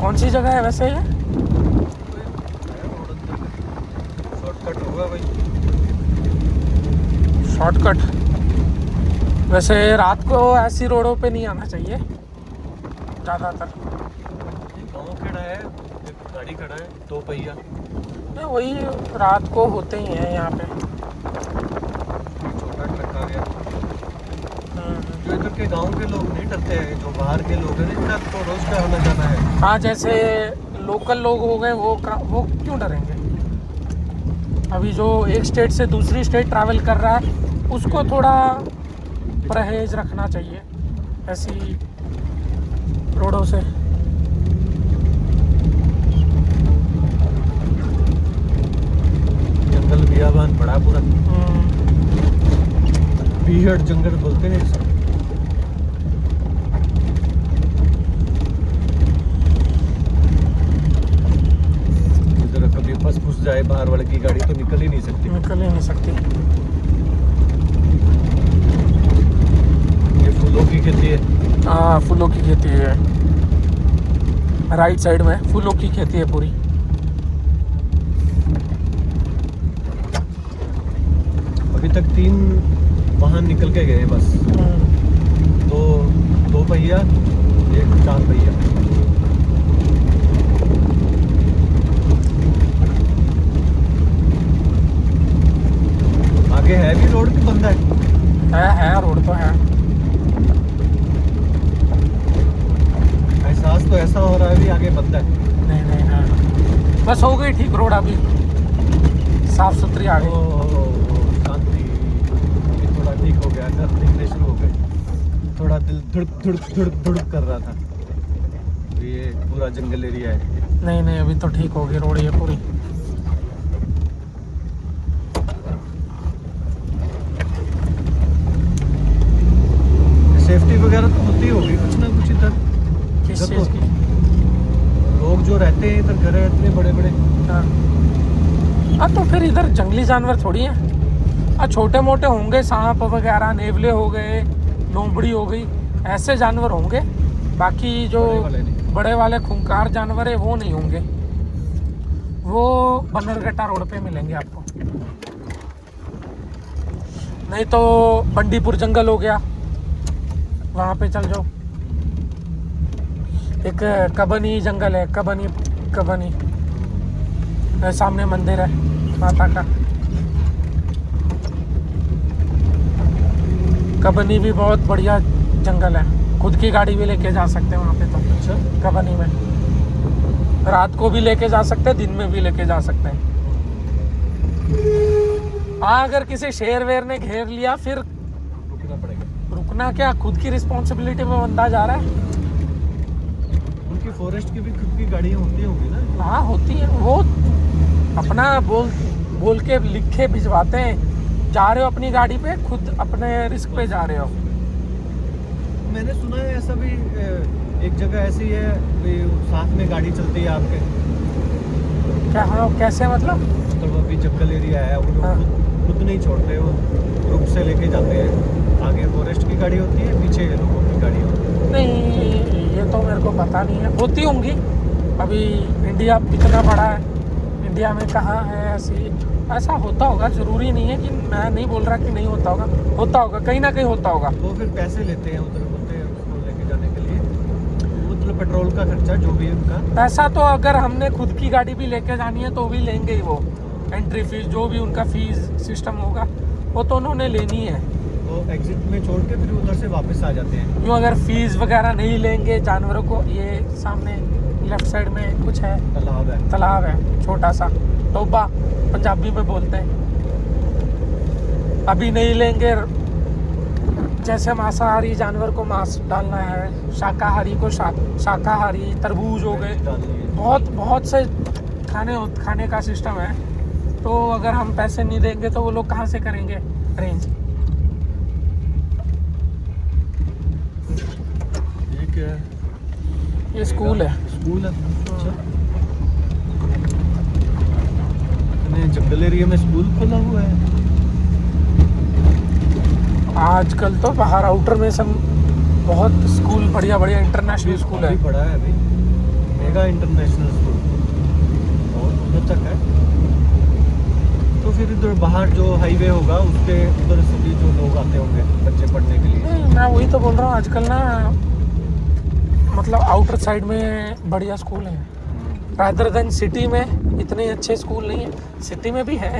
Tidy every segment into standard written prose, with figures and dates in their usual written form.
कौन सी जगह है वैसे ये? शॉर्टकट होगा भाई। शॉर्टकट। वैसे रात को ऐसी रोडों पे नहीं आना चाहिए ज़्यादातर। गाँव खड़ा है, एक गाड़ी खड़ा है 2 पहिया। नहीं, वही रात को होते ही हैं यहाँ पे। छोटा ट्रक आ गया। जो इधर के गांव के लोग नहीं डरते हैं, जो बाहर के लोग हैं इनका तो रोज का आना जाना है। हाँ, जैसे लोकल लोग हो गए वो क्यों डरेंगे? अभी जो एक स्टेट से दूसरी स्टेट ट्रैवल कर रहा है उसको थोड़ा परहेज रखना चाहिए ऐसी रोडों से। जंगल बियाबान बड़ा पूरा। बीहड़ जंगल बोलते हैं इसको। इधर कभी फंस जाए बाहर वाले की गाड़ी तो निकल ही नहीं सकती। ये फूलों की खेती है। हाँ, फूलों की खेती है। राइट साइड में फूलों की खेती है पूरी। अभी तक 3 वाहन निकल के गए बस। 2 पहिया, एक 4 पहिया। आगे है भी रोड की बंद है रोड तो है। एहसास तो ऐसा हो रहा है भी आगे बंद है। नहीं है, बस हो गई ठीक रोड अभी, साफ सुथरी आ गई। शांति, थोड़ा ठीक हो गया, घर दिखने शुरू हो गए। थोड़ा दिल धुड़क कर रहा था। तो ये पूरा जंगल एरिया है। नहीं अभी तो ठीक हो गई रोड ये पूरी। सेफ्टी वगैरह तो होती होगी कुछ ना कुछ इधर। किस इधर चीज़ तो की? लोग जो रहते हैं इधर, घर है इतने बड़े बड़े। हाँ तो फिर इधर जंगली जानवर थोड़ी हैं। छोटे मोटे होंगे, सांप वगैरह, नेवले हो गए, लोमड़ी हो गई, ऐसे जानवर होंगे। बाकी जो बड़े वाले खूंखार जानवर है वो नहीं होंगे। वो बन्नरघट्टा रोड पे मिलेंगे आपको। नहीं तो बंडीपुर जंगल हो गया, वहाँ पे चल जाओ। एक कबनी जंगल है, कबनी सामने मंदिर है माता का। कबनी भी बहुत बढ़िया जंगल है, खुद की गाड़ी भी लेके जा सकते हैं वहाँ पे। तो अच्छा, कबनी में रात को भी लेके जा सकते हैं, दिन में भी लेके जा सकते हैं। हाँ, अगर किसी शेर वेर ने घेर लिया फिर रुकना पड़ेगा। रुकना क्या, खुद की रिस्पॉन्सिबिलिटी में बंदा जा रहा है। उनकी फॉरेस्ट की भी खुद की गाड़ियाँ होती होंगी ना। हाँ होती है, वो अपना बोल के लिख के भिजवाते हैं। जा रहे हो अपनी गाड़ी पे, खुद अपने रिस्क पे जा रहे हो। मैंने सुना है ऐसा भी, एक जगह ऐसी है भी साथ में गाड़ी चलती है आपके। क्या? हाँ, कैसे मतलब? तो अभी जंगल एरिया है, वो हाँ। खुद नहीं छोड़ते, वो ग्रुप से लेके जाते हैं। आगे फॉरेस्ट की गाड़ी होती है, पीछे लोगों की गाड़ी होती है। नहीं, ये तो मेरे को पता नहीं है, होती होंगी। अभी इंडिया इतना बड़ा है, इंडिया में कहाँ है ऐसा होता होगा। ज़रूरी नहीं है कि, मैं नहीं बोल रहा कि नहीं होता होगा, कहीं ना कहीं होता होगा। वो फिर पैसे लेते हैं उधर, बोलते हैं उसको लेके जाने के लिए, मतलब पेट्रोल का खर्चा जो भी है उनका। पैसा तो अगर हमने खुद की गाड़ी भी लेके जानी है तो भी लेंगे ही। वो एंट्री फीस जो भी उनका फीस सिस्टम होगा वो तो उन्होंने लेनी है। वो एग्जिट में छोड़ के फिर उधर से वापस आ जाते हैं। यूँ अगर फीस वगैरह नहीं लेंगे जानवरों को, ये सामने लेफ्ट साइड में कुछ है, तालाब है छोटा सा, टोबा पंजाबी में बोलते हैं। अभी नहीं लेंगे, जैसे मांसाहारी जानवर को मांस डालना है, शाकाहारी को शाकाहारी, तरबूज हो गए, बहुत से खाने का सिस्टम है। तो अगर हम पैसे नहीं देंगे तो वो लोग कहाँ से करेंगे अरेंज? ये क्या है? ये स्कूल है। स्कूल है, अच्छा। जंगल एरिया में स्कूल खोला हुआ है आजकल तो। बाहर आउटर में सब बहुत स्कूल बढ़िया इंटरनेशनल स्कूल है। बड़ा है अभी। मेगा इंटरनेशनल स्कूल और उधर तक है। तो फिर इधर बाहर जो हाईवे होगा उसके उधर से भी जो लोग आते होंगे बच्चे पढ़ने के लिए। नहीं, मैं वही तो बोल रहा हूँ, आजकल ना मतलब आउटर साइड में बढ़िया स्कूल है, रादर देन सिटी में इतने अच्छे स्कूल नहीं है। सिटी में भी है,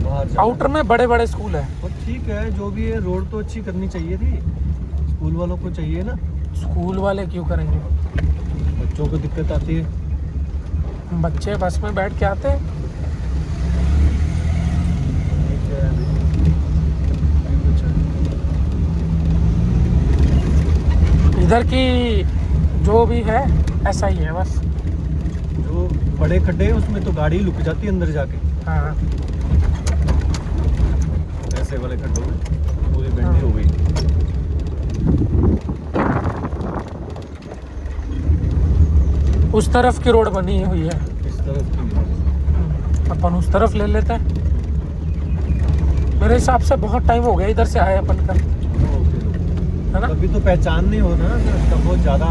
बाहर जाना आउटर में बड़े बड़े स्कूल है। और ठीक है, जो भी है रोड तो अच्छी करनी चाहिए थी, स्कूल वालों को चाहिए ना। स्कूल वाले क्यों करेंगे? बच्चों को दिक्कत आती है। बच्चे बस में बैठ के आते हैं। ठीक है, अभी कुछ है। इधर की जो भी है ऐसा ही है बस। जो बड़े खड्डे हैं उसमें तो गाड़ी लुक जाती है अंदर जाके, हाँ, ऐसे वाले खड्डों में पूरी बेंडी हो गई। उस तरफ की रोड बनी हुई है, इस तरफ की अपन उस तरफ ले लेते हैं। मेरे हिसाब से बहुत टाइम हो गया इधर से आए अपन का, है ना? अभी तो पहचान नहीं हो रहा ना, इसका बहुत ज़्यादा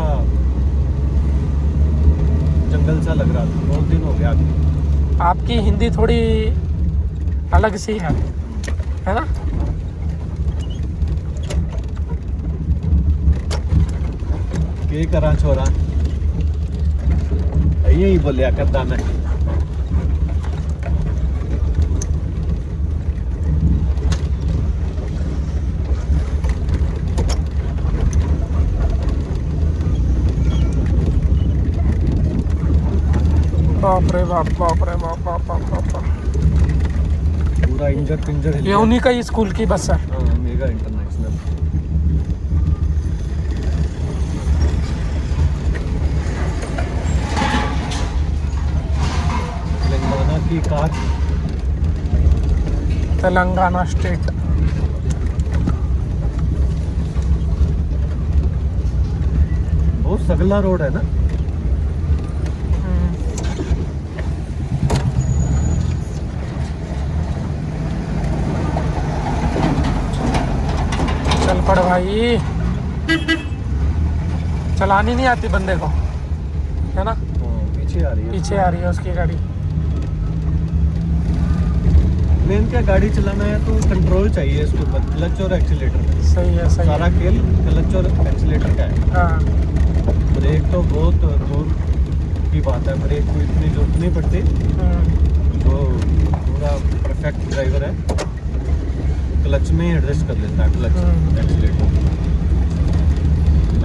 जंगल सा लग रहा था, बहुत दिन हो गया। आपकी हिंदी थोड़ी अलग सी है ना? के करा छोरा यही बोलिया करता मैं। बाप रे बाप, बाप रे बाप, बाप बाप बाप बाप। पूरा इंजर पिंजर हिल ये उन्हीं का ही स्कूल की बस है। गया। हाँ, मेगा इंटरनेशनल। तेलंगाना की कार, तेलंगाना स्टेट। बहुत सगला रोड है ना। चल पड़ भाई, चलानी नहीं आती बंदे को, है ना? पीछे आ रही है। पीछे आ रही है उसकी गाड़ी। मेन क्या, गाड़ी चलाना है तो कंट्रोल चाहिए इसके ऊपर, क्लच और एक्सीलेटर। सही है, सही सारा है। खेल क्लच और एक्सीलेटर का है। हाँ, ब्रेक तो बहुत दूर की बात है, ब्रेक को इतनी जरूरत नहीं पड़ती। तो पूरा परफेक्ट ड्राइवर है, क्लच में ही एडजस्ट कर लेता है, क्लच एक्सीलेटर।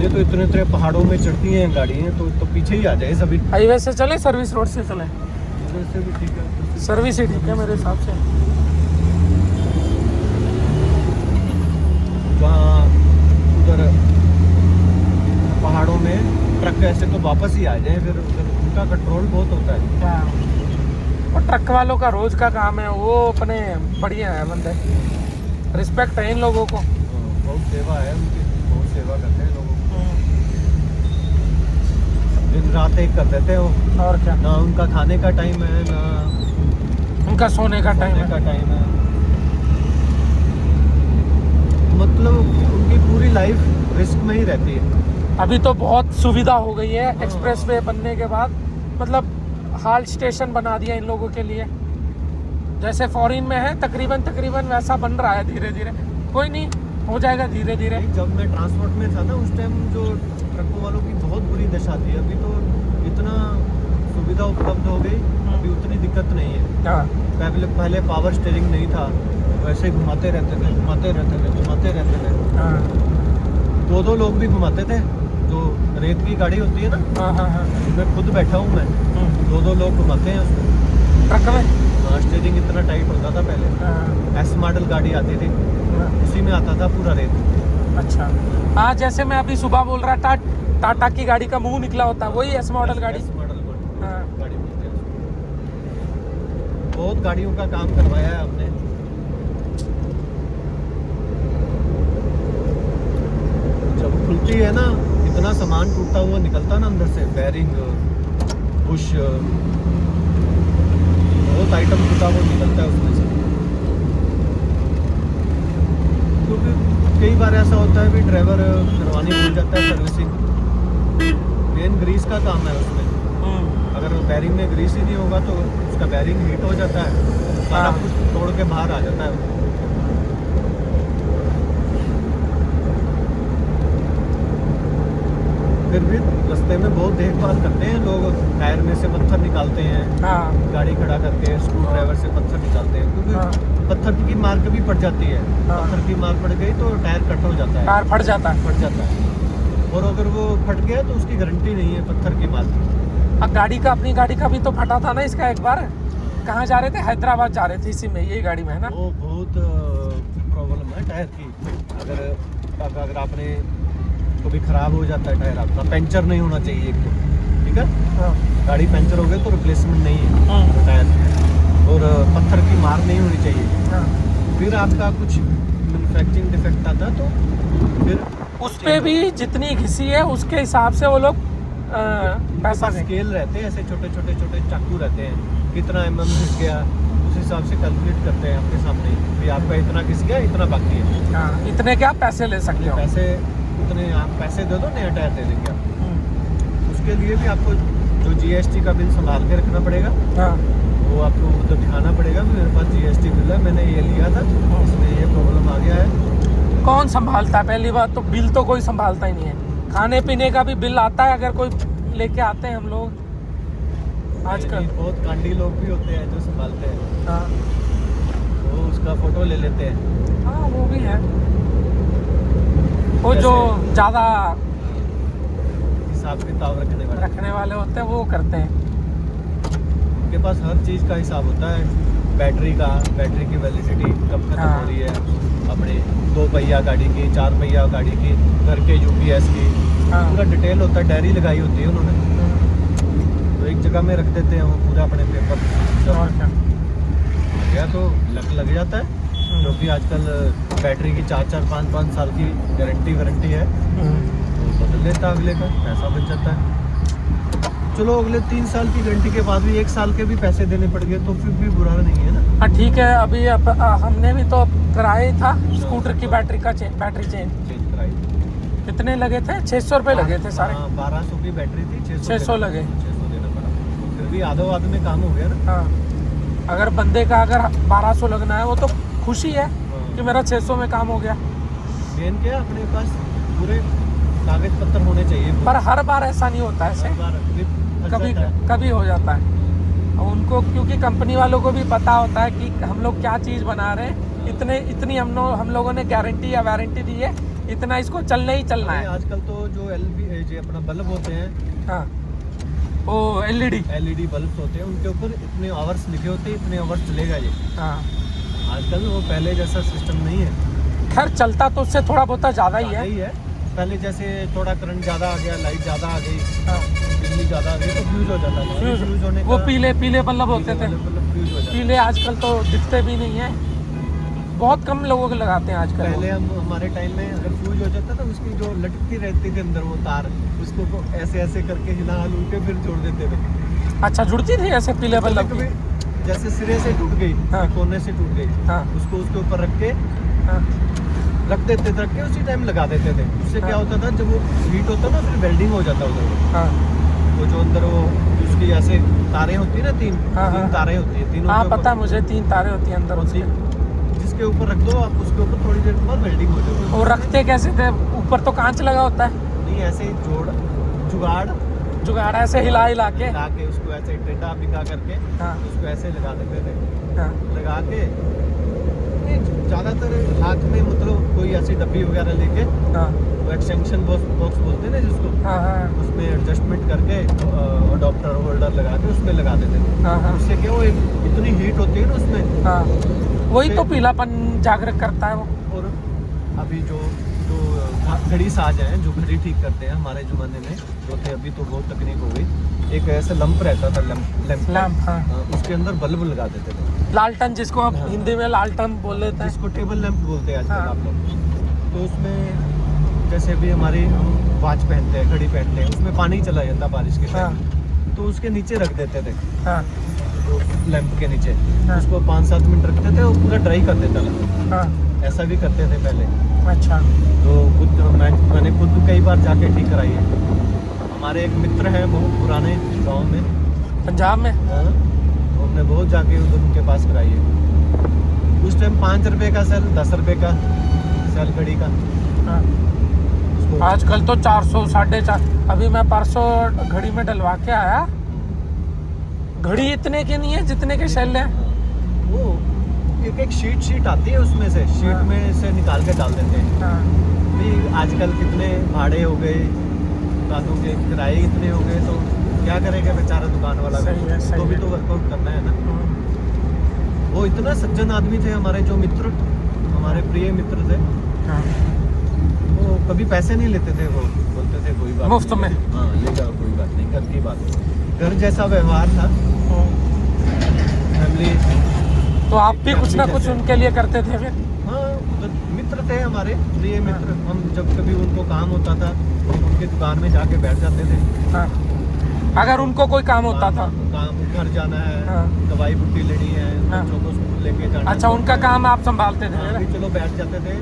ये तो इतने इतने पहाड़ों में चढ़ती हैं गाड़ियाँ, तो पीछे ही आ जाए सभी। हाईवे से चले, सर्विस रोड से चले? वैसे भी ठीक है, सर्विस ही ठीक है मेरे हिसाब से। जहाँ उधर पहाड़ों में ट्रक ऐसे तो वापस ही आ जाए, फिर उधर उनका कंट्रोल बहुत होता है। हाँ, और ट्रक वालों का रोज का काम है, वो अपने बढ़िया है बंदे, रिस्पेक्ट है इन लोगों को। बहुत सेवा है उनकी, बहुत सेवा करते हैं लोगों को, दिन रात एक कर देते हैं वो। और क्या, ना उनका खाने का टाइम है, ना उनका सोने का टाइम सोने का है। टाइम है। मतलब उनकी पूरी लाइफ रिस्क में ही रहती है। अभी तो बहुत सुविधा हो गई है एक्सप्रेस वे बनने के बाद, मतलब हाल्ट स्टेशन बना दिया इन लोगों के लिए, जैसे फॉरेन में है तकरीबन वैसा बन रहा है धीरे धीरे। कोई नहीं, हो जाएगा धीरे धीरे। जब मैं ट्रांसपोर्ट में था ना, उस टाइम जो ट्रकों वालों की बहुत बुरी दशा थी। अभी तो इतना सुविधा उपलब्ध हो गई, अभी उतनी दिक्कत नहीं है। हाँ, पहले पावर स्टीयरिंग नहीं था, वैसे ही घुमाते रहते थे। हाँ, दो लोग भी घुमाते थे। जो रेत की गाड़ी होती है ना, हाँ, हाँ, हाँ। मैं खुद बैठा हूँ, मैं दो लोग घुमाते हैं उसको। ट्रक में स्टीयरिंग इतना टाइट होता था पहले। हाँ, एस मॉडल गाड़ी आती थी, हाँ। उसी में आता था पूरा रेत। अच्छा, हाँ, जैसे मैं अभी सुबह बोल रहा टाटा की गाड़ी का मुंह निकला होता है, वही एस मॉडल गाड़ी। एस मॉडल हाँ, गाड़ी बोलते हैं उसको। बहुत गाड़ियों का काम करवाया है हमने। जब खुलती है ना, इतना सामान टूटता हुआ निकलता ना अंदर से, बेरिंग, बुश, बहुत आइटम टूटा हुआ निकलता है उसमें से। क्योंकि कई बार ऐसा होता है भी ड्राइवर करवानी भूल जाता है सर्विसिंग, मेन ग्रीस का काम है उसमें। अगर बैरिंग में ग्रीस ही नहीं होगा तो उसका बैरिंग हीट हो जाता है, सारा हाँ। कुछ तोड़ के बाहर आ जाता है। फिर भी रास्ते में बहुत देखभाल करते हैं लोग, टायर में से पत्थर निकालते हैं, हाँ गाड़ी खड़ा करके स्क्रू ड्राइवर से पत्थर निकालते हैं, क्योंकि हाँ। पत्थर की मार कभी पड़ जाती है। हाँ। पत्थर की मार पड़ गई तो टायर कट हो जाता है, टायर फट जाता है। फट जाता है। और अगर वो फट गया तो उसकी गारंटी नहीं है पत्थर की मार की। अब गाड़ी का, अपनी गाड़ी का भी तो फटा था ना इसका एक बार। कहाँ जा रहे थे? हैदराबाद जा रहे थे इसी में, यही गाड़ी में है ना। वो बहुत प्रॉब्लम है टायर की। अगर आपने कभी ख़राब हो जाता है टायर, आपका पंचर नहीं होना चाहिए एक तो, ठीक है। हाँ। गाड़ी पंचर हो गई तो रिप्लेसमेंट नहीं है टायर, और पत्थर की मार नहीं होनी चाहिए। हाँ। फिर आपका कुछ मैन्युफैक्चरिंग डिफेक्ट आता तो फिर उस पे भी जितनी घिसी है उसके हिसाब से वो लोग पैसा देंगे। स्केल रहते हैं, ऐसे छोटे छोटे छोटे चाकू रहते हैं, कितना घिस गया उस हिसाब से कैलकुलेट करते हैं आपके सामने भी आपका इतना घिस गया, इतना बाकी है। हाँ, इतने के आप पैसे ले सकते हो। पैसे उतने आप पैसे दे दो, नया टायर दे देंगे आप। उसके लिए भी आपको जो GST का बिल संभाल के रखना पड़ेगा। हाँ। वो आपको उधर दिखाना पड़ेगा, मेरे पास GST बिल है, मैंने ये लिया था, इसमें ये प्रॉब्लम आ गया है। कौन संभालता है? पहली बात तो बिल तो कोई संभालता ही नहीं है। खाने पीने का भी बिल आता है अगर कोई लेके आते हैं हम लोग आजकल। बहुत कांडी लोग भी होते हैं जो संभालते हैं, हाँ वो उसका फोटो ले लेते हैं। हाँ, वो भी है। वो जो ज़्यादा हिसाब किताब रखने वाले होते हैं वो करते हैं। उनके पास हर चीज़ का हिसाब होता है, बैटरी की वैलिडिटी कब खत्म हाँ। हो रही है, अपने 2 पहिया गाड़ी की, 4 पहिया गाड़ी की, घर के UPS की, हाँ। पूरा डिटेल होता है, डायरी लगाई होती है उन्होंने। तो एक जगह में रख देते हैं वो पूरा अपने पेपर, और क्या। गया तो लग जाता है। क्योंकि आजकल बैटरी की 4-4, 5-5 साल की वारंटी है, तो बदल लेता अगले का, पैसा बच जाता है। चलो अगले 3 साल की गारंटी के बाद भी 1 साल के भी पैसे देने पड़ गए तो फिर भी बुरा नहीं है ना। हाँ ठीक है। अभी हमने भी तो कराया था स्कूटर की बैटरी चेंज। चेंज कराई, कितने लगे थे? 600 रुपये लगे थे सारे। 1200 की बैटरी थी, 600 लगे। 600 देना पड़ा, फिर भी आधो में काम हो गया ना। हाँ, अगर बंदे का अगर 1200 लगना है वो तो खुशी है कि मेरा 600 में काम हो गया। मेन क्या है, अपने पास पूरे कागज पत्तर होने चाहिए। पर हर बार ऐसा नहीं होता ऐसे, कभी हो जाता है। उनको क्योंकि कंपनी वालों को भी पता होता है कि हम लोग क्या चीज़ बना रहे हैं, इतनी हम लोगों ने गारंटी या वारंटी दी है, इतना इसको चलना ही चलना है। आजकल तो जो अपना बल्ब होते हैं, हाँ, वो LED बल्ब होते हैं, उनके ऊपर इतने आवर्स लिखे होते हैं, इतने आवर्स चलेगा ये। हाँ, आजकल वो पहले जैसा सिस्टम नहीं है। खैर चलता तो उससे थोड़ा बहुत ज़्यादा ही है। पहले जैसे थोड़ा करंट ज़्यादा आ गया, लाइट ज़्यादा आ गई, हाँ, बिजली ज़्यादा आ गई तो फ्यूज हो जाता था। फ्यूज होने वो का पीले बल्ब होते थे। फ्यूज हो जाता। पीले आजकल तो दिखते भी नहीं है, बहुत कम लोगों के लगाते हैं आजकल। पहले हमारे टाइम में अगर फ्यूज हो जाता था, उसकी जो लटकती रहती थी अंदर वो तार, उसको ऐसे करके हिला हलूल के फिर जोड़ देते थे। अच्छा, जुड़ती थी ऐसे पीले बल्ब की? जैसे सिरे से टूट गई, हाँ। कोने से टूट गई, हाँ। उसको उसके ऊपर रख के हाँ, रख देते थे, रख के उसी टाइम लगा देते थे। उससे क्या हाँ। होता था, जब वो हीट होता ना फिर वेल्डिंग हो जाता उधर। हाँ, वो जो अंदर वो उसकी ऐसे तारें होती है ना, तीन हाँ, हाँ। तारें होती है, तीनों हाँ के पता है ऊपर- मुझे, 3 तारे होती हैं अंदर उसके। जिसके ऊपर रख दो आप, उसके ऊपर थोड़ी देर के बाद वेल्डिंग हो जाती है। और रखते कैसे थे? ऊपर तो कांच लगा होता है। नहीं, ऐसे ही जुगाड़ ऐसे हिला के। लगा के उसको ऐसे टेढ़ा बिका करके हाँ, उसको ऐसे लगा देते थे। हाँ, लगा के ज़्यादातर हाथ में, मतलब कोई ऐसी डब्बी वगैरह लेके, हाँ, वो एक्सटेंशन बॉक्स बोलते हैं ना जिसको, हाँ, हाँ, उसमें एडजस्टमेंट करके अडॉप्टर होल्डर लगा के उसमें लगा देते थे। हाँ, हाँ, उससे क्या, वो इतनी हीट होती है ना उसमें। हाँ, वही तो पीलापन जागृत करता है वो। और अभी जो घड़ी साज हैं, जो घड़ी ठीक करते हैं, हमारे ज़माने में जो थे, अभी तो बहुत तकनीक हो गई। एक ऐसा लंप रहता था, लैंप, हाँ। उसके अंदर बल्ब लगा देते थे, लालटन, जिसको हम हाँ। हिंदी में लालटन बोल देते हैं। जिसको टेबल लैंप बोलते हैं आजकल हाँ। आप लोग। तो उसमें जैसे भी हमारी हम वॉच पहनते हैं, घड़ी पहनते हैं, उसमें पानी चला जाता बारिश के हाँ, टाइम, तो उसके नीचे रख देते थे, हाँ, तो लैंप के नीचे हाँ। उसको 5-7 मिनट रखते थे, वो पूरा ड्राई कर देता था। हाँ, ऐसा भी करते थे पहले। अच्छा, तो मैंने खुद कई बार जाके ठीक कराई है। हमारे एक मित्र हैं बहुत पुराने गांव में, पंजाब में। हाँ, हमने बहुत जाके उधर उनके पास कराई है। उस टाइम 5 रुपए का सेल, 10 रुपए का सेल घड़ी का। हाँ। उसको आजकल तो 400 450। अभी मैं परसों घड़ी में डलवा के आया, घड़ी इतने की नहीं है जितने के सेल हैं। वो एक शीट आती है, उसमें से शीट हाँ। में से निकाल के डाल देते हैं। हाँ। भी आजकल कितने भाड़े हो गए, दुकानों के किराए इतने हो गए, तो क्या करेगा बेचारा दुकान वाला भी? सही है, सही तो भी है। तो वर्कआउट करना है ना। हम्म। वो इतना सज्जन आदमी थे हमारे जो मित्र, हमारे प्रिय मित्र थे। हाँ। वो कभी पैसे नहीं लेते थे, वो बोलते थे कोई बात मुफ्त नहीं, में? हाँ ले जाओ कोई बात नहीं, घर की बात, घर जैसा व्यवहार था। फैमिली, तो आप भी कुछ ना कुछ जैसे। उनके लिए करते थे फिर? हाँ, तो मित्र थे हमारे प्रिय मित्र। हम जब कभी उनको काम होता था तो उनकी दुकान में जाके बैठ जाते थे। हाँ। अगर उनको कोई काम होता था? काम, घर जाना है, हाँ। दवाई बूटी लेनी है, हाँ। बच्चों को स्कूल लेके जाना है। अच्छा, उनका काम आप संभालते थे? हाँ, भी चलो बैठ जाते थे।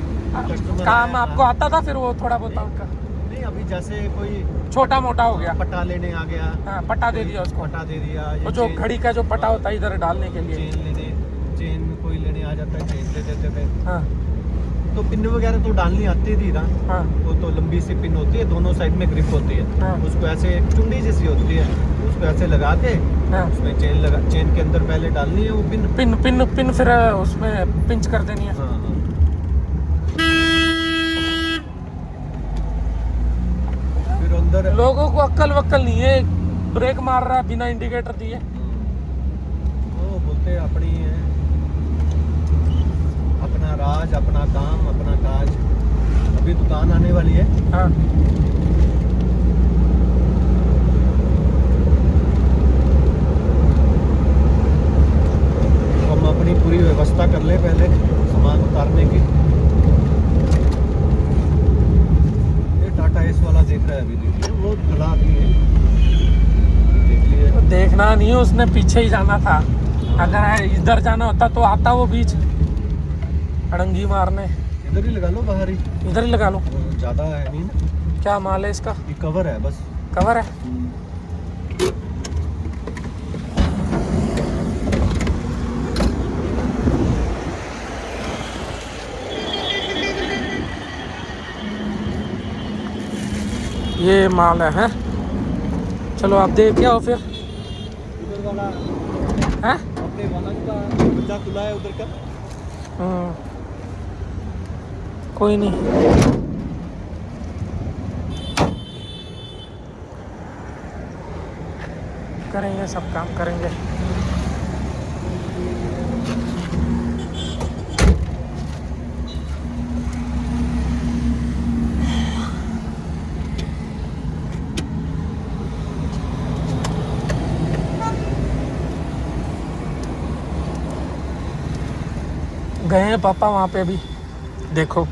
कस्टमर काम आया, आपको आता था फिर वो थोड़ा बहुत उनका? नहीं, अभी जैसे कोई छोटा मोटा हो गया? पट्टा लेने आ गया, हाँ, पट्टा दे दिया उसको। पट्टा दे दिया। वो जो घड़ी का जो पट्टा होता है इधर डालने के लिए। चेन कोई लेने आ जाता है, चेन दे देते थे। हाँ। तो पिन वगैरह तो डालनी आती थी ना। हाँ। वो तो लंबी सी पिन होती है, दोनों साइड में ग्रिप होती है। हाँ। उसको ऐसे एक चुंडी जैसी होती है, उसको ऐसे लगा के हाँ। उसमें चेन के अंदर पहले डालनी है वो पिन। पिन पिन पिन फिर उसमें पिंच कर देनी है। हाँ हाँ। फिर अंदर लोगों को अक्ल वक्ल नहीं है, ब्रेक मार रहा है बिना इंडिकेटर दिए। वो बोलते हैं अपनी है, अपना राज, अपना काम, अपना काज। अभी दुकान आने वाली है। हाँ। हम अपनी पूरी व्यवस्था कर ले पहले सामान उतारने की। ये टाटा एस वाला देख रहा है अभी, देखिए वो भला आदमी है, देख लिए। तो देखना नहीं है, उसने पीछे ही जाना था। अगर इधर जाना होता तो आता वो बीच अड़ंगी मारने। इधर ही लगा लो, बाहर ही, इधर ही लगा लो। ज़्यादा है नहीं ना। क्या माल है इसका? ये कवर है बस। कवर है? ये माल है, हैं? चलो आप देख आओ फिर। उधर वाला हैं? अपने वाला का बच्चा खुला है उधर का। कोई नहीं, करेंगे, सब काम करेंगे। गए हैं पापा वहाँ पे भी, देखो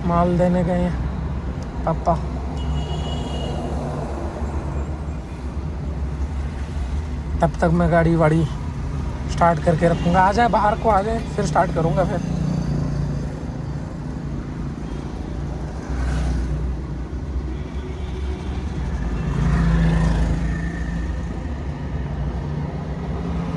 माल देने गए हैं पापा। तब तक मैं गाड़ी वाड़ी स्टार्ट करके रखूँगा। आ जाए बाहर को, आ जाए फिर स्टार्ट करूँगा फिर।